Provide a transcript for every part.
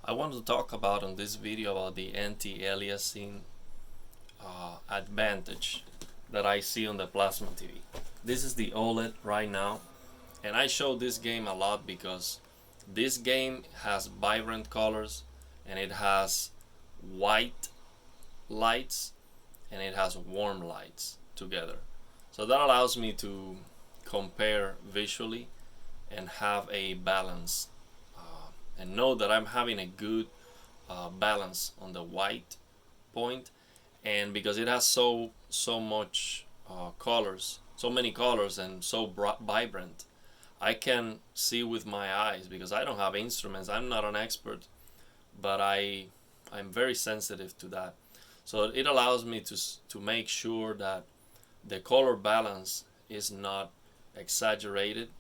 I want to talk about in this video about the anti-aliasing advantage that I see on the plasma TV. This is the OLED right now, and I show this game a lot because this game has vibrant colors and it has white lights and it has warm lights together. So that allows me to compare visually and have a balance and know that I'm having a good balance on the white point. And because it has so much colors, so many colors, and so vibrant, I can see with my eyes because I don't have instruments. I'm not an expert, but I'm very sensitive to that. So it allows me to make sure that the color balance is not exaggerated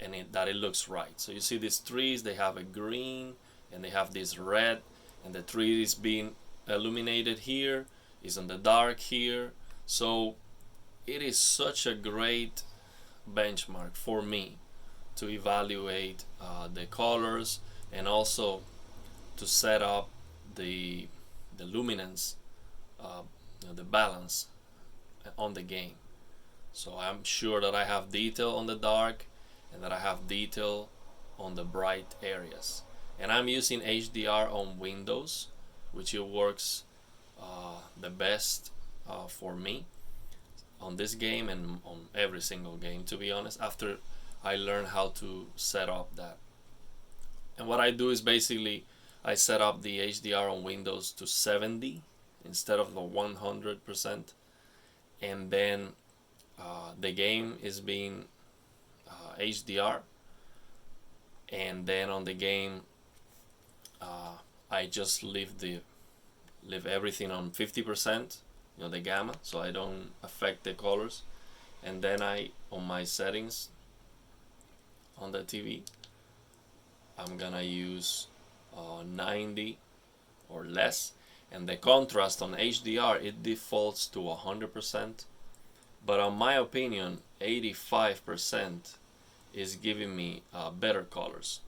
and that it looks right. So you see these trees, they have a green and they have this red, and the tree is being illuminated here, is in the dark here. So it is such a great benchmark for me to evaluate the colors and also to set up the luminance, the balance on the game. So I'm sure that I have detail on the dark and that I have detail on the bright areas. And I'm using HDR on Windows, which it works the best for me on this game and on every single game, to be honest, after I learned how to set up that. And what I do is basically I set up the HDR on Windows to 70 instead of the 100%, and then the game is being HDR, and then on the game I just leave everything on 50%, the gamma, so I don't affect the colors. And then on my settings on the TV, I'm gonna use 90 or less, and the contrast on HDR, it defaults to 100%, but on my opinion 85% is giving me better colors.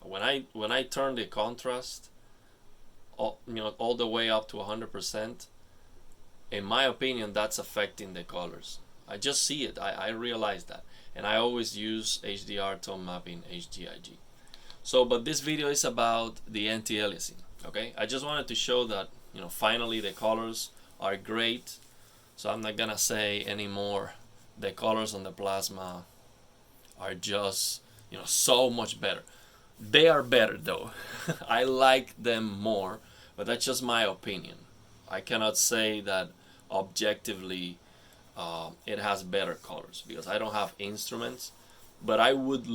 When I turn the contrast all the way up to 100%, in my opinion that's affecting the colors. I just see it, I realize that, and I always use HDR tone mapping, HGIG. So but this video is about the anti-aliasing. Okay, I just wanted to show that finally the colors are great. So I'm not gonna say anymore the colors on the plasma are just so much better. They are better though. I like them more, but that's just my opinion. I cannot say that objectively it has better colors because I don't have instruments. But I would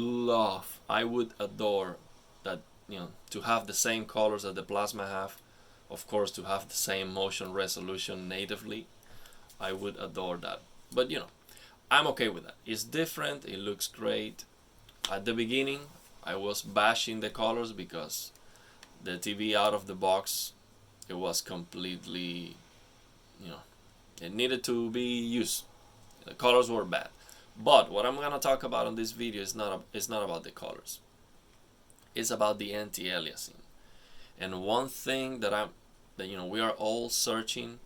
adore that, to have the same colors that the plasma have. Of course, to have the same motion resolution natively. I would adore that. But I'm okay with that. It's different, it looks great. At the beginning, I was bashing the colors because the TV out of the box, it was completely, it needed to be used. The colors were bad. But what I'm gonna talk about in this video is not about the colors. It's about the anti-aliasing. And one thing that we are all searching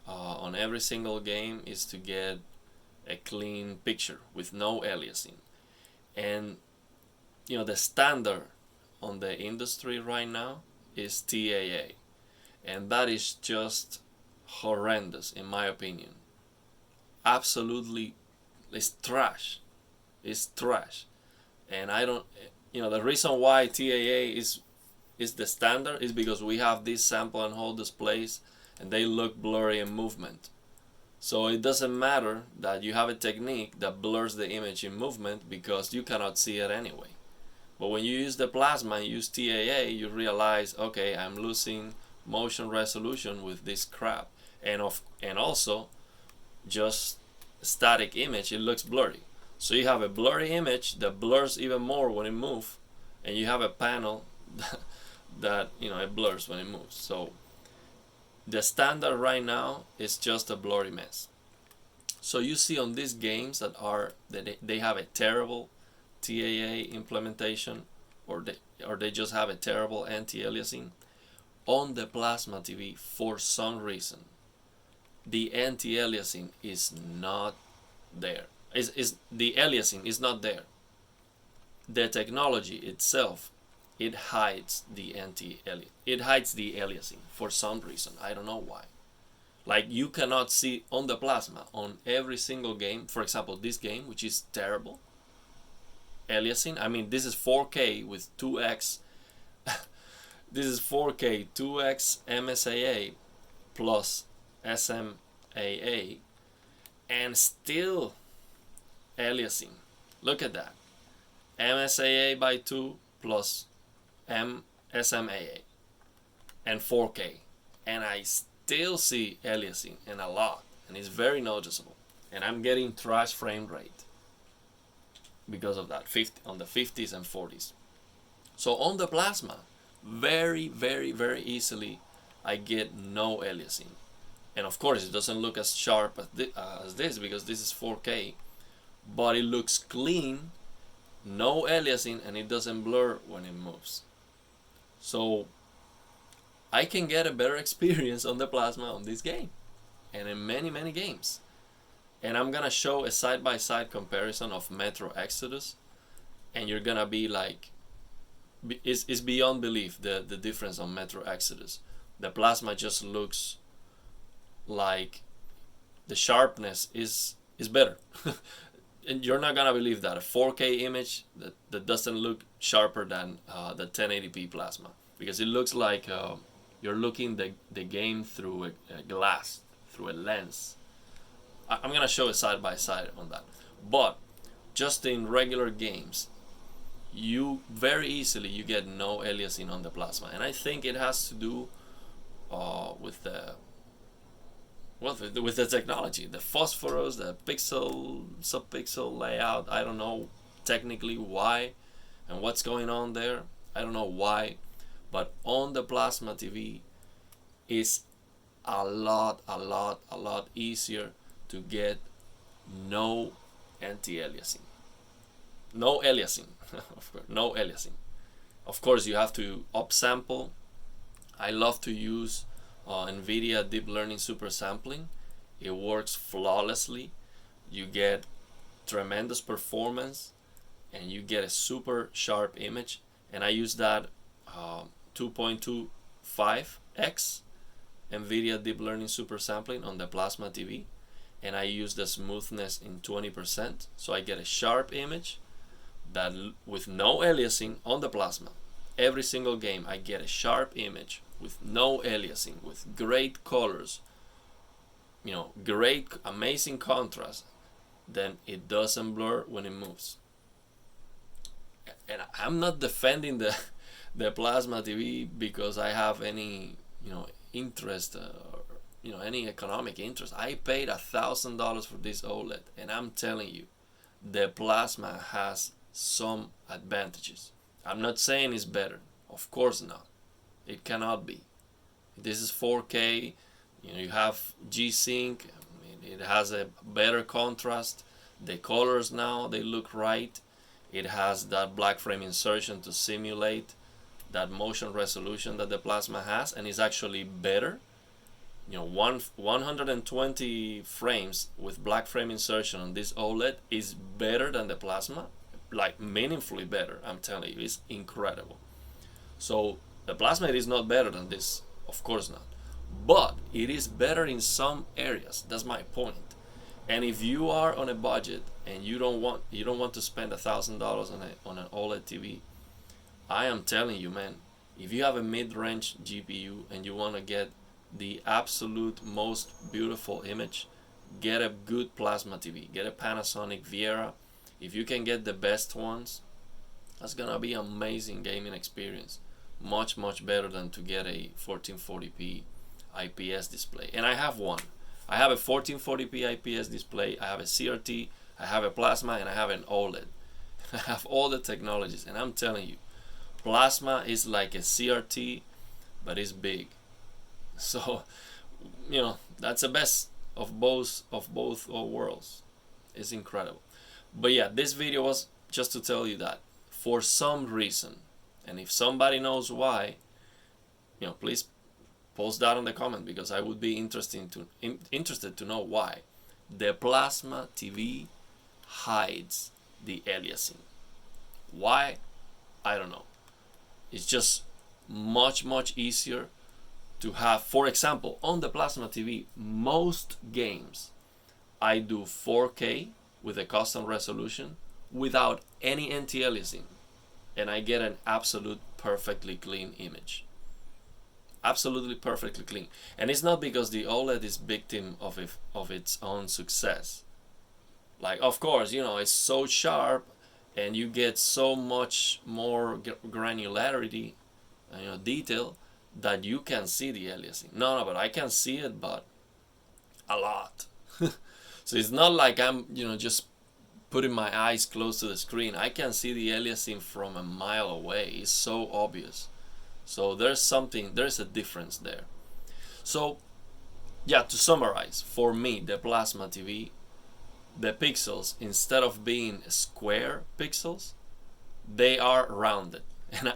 on every single game is to get a clean picture with no aliasing. And the standard on the industry right now is TAA, and that is just horrendous in my opinion. Absolutely, it's trash. It's trash. And I don't, the reason why TAA is the standard is because we have these sample and hold displays and they look blurry in movement. So it doesn't matter that you have a technique that blurs the image in movement because you cannot see it anyway. But when you use the plasma and use TAA, you realize, okay, I'm losing motion resolution with this crap. And also just static image, it looks blurry. So you have a blurry image that blurs even more when it moves, and you have a panel that it blurs when it moves. So the standard right now is just a blurry mess. So you see on these games that they have a terrible TAA implementation, or they just have a terrible anti-aliasing. On the plasma TV, for some reason, the anti-aliasing is not there. Is the aliasing is not there. The technology itself, it hides the aliasing for some reason. I don't know why. Like, you cannot see on the plasma on every single game. For example, this game, which is terrible aliasing. I mean, this is 4K with 2x. This is 4K 2x MSAA plus SMAA, and still aliasing. Look at that. MSAA by 2 plus SMAA and 4K, and I still see aliasing, and a lot, and it's very noticeable, and I'm getting trash frame rate because of that, 50 on the 50s and 40s. So on the plasma, very easily I get no aliasing, and of course it doesn't look as sharp as this because this is 4K, but it looks clean, no aliasing, and it doesn't blur when it moves. So I can get a better experience on the plasma on this game and in many games. And I'm gonna show a side-by-side comparison of Metro Exodus, and you're gonna be like, it's beyond belief the difference on Metro Exodus. The plasma just looks like the sharpness is better. And you're not gonna believe that a 4K image that doesn't look sharper than the 1080p plasma, because it looks like you're looking the game through a glass, through a lens. I'm gonna show a side by side on that. But just in regular games, you very easily you get no aliasing on the plasma, and I think it has to do with the technology, the phosphorus, the pixel subpixel layout. I don't know technically why and what's going on there. I don't know why, but on the plasma TV is a lot easier to get no anti-aliasing. No aliasing, of course, no aliasing. Of course, you have to upsample. I love to use NVIDIA Deep Learning Super Sampling. It works flawlessly. You get tremendous performance, and you get a super sharp image. And I use that 2.25x NVIDIA Deep Learning Super Sampling on the plasma TV, and I use the smoothness in 20%, so I get a sharp image that with no aliasing on the plasma. Every single game I get a sharp image with no aliasing, with great colors, you know, great amazing contrast. Then it doesn't blur when it moves. And I'm not defending the plasma TV because I have any interest any economic interest. I paid $1,000 for this OLED, and I'm telling you, the plasma has some advantages. I'm not saying it's better, of course not. It cannot be. This is 4K. You have G-Sync. It has a better contrast. The colors now, they look right. It has that black frame insertion to simulate that motion resolution that the plasma has, and it's actually better. 120 frames with black frame insertion on this OLED is better than the plasma, like meaningfully better. I'm telling you, it's incredible. So the plasma is not better than this, of course not, but it is better in some areas. That's my point. And if you are on a budget and you don't want to spend $1,000 on an OLED TV, I am telling you, man, if you have a mid-range GPU and you want to get the absolute most beautiful image, get a good plasma TV. Get a Panasonic Viera. If you can get the best ones, that's gonna be amazing gaming experience. Much better than to get a 1440p IPS display. And I have one. I have a 1440p IPS display. I have a CRT. I have a plasma, and I have an OLED. I have all the technologies, and I'm telling you, plasma is like a CRT, but it's big. So, that's the best of both worlds. It's incredible. But yeah, this video was just to tell you that for some reason And if somebody knows why, please post that in the comment, because I would be interested to know why the plasma TV hides the aliasing. Why? I don't know. It's just much easier to have. For example, on the plasma TV, most games I do 4K with a custom resolution without any anti-aliasing, and I get an absolute perfectly clean image. Absolutely perfectly clean. And it's not because the OLED is victim of its own success. Like, of course, it's so sharp and you get so much more granularity, detail, that you can see the aliasing. No, but I can see it, but a lot. So it's not like I'm, just putting my eyes close to the screen. I can see the aliasing from a mile away. It's so obvious. So there's a difference there. So yeah, to summarize, for me, the plasma TV, the pixels, instead of being square pixels, they are rounded.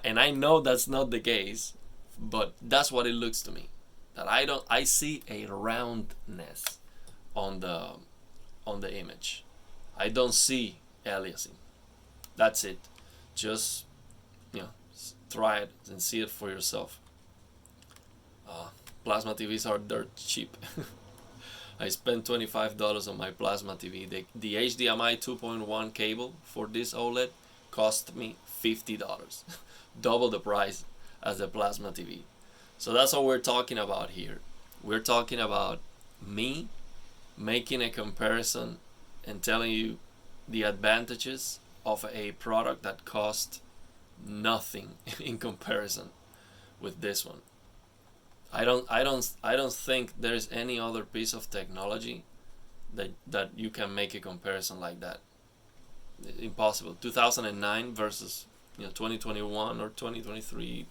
And I know that's not the case, but that's what it looks to me. That I see a roundness on the image. I don't see aliasing. That's it. Just try it and see it for yourself. Plasma TVs are dirt cheap. I spent $25 on my plasma TV. The HDMI 2.1 cable for this OLED cost me $50. Double the price as the plasma TV. So that's what we're talking about here. We're talking about me making a comparison and telling you the advantages of a product that cost nothing in comparison with this one. I don't think there's any other piece of technology that you can make a comparison like that. Impossible. 2009 versus 2021 or 2023,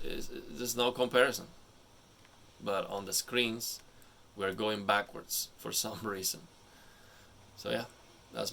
there's no comparison. But on the screens, we're going backwards for some reason. So yeah, that's my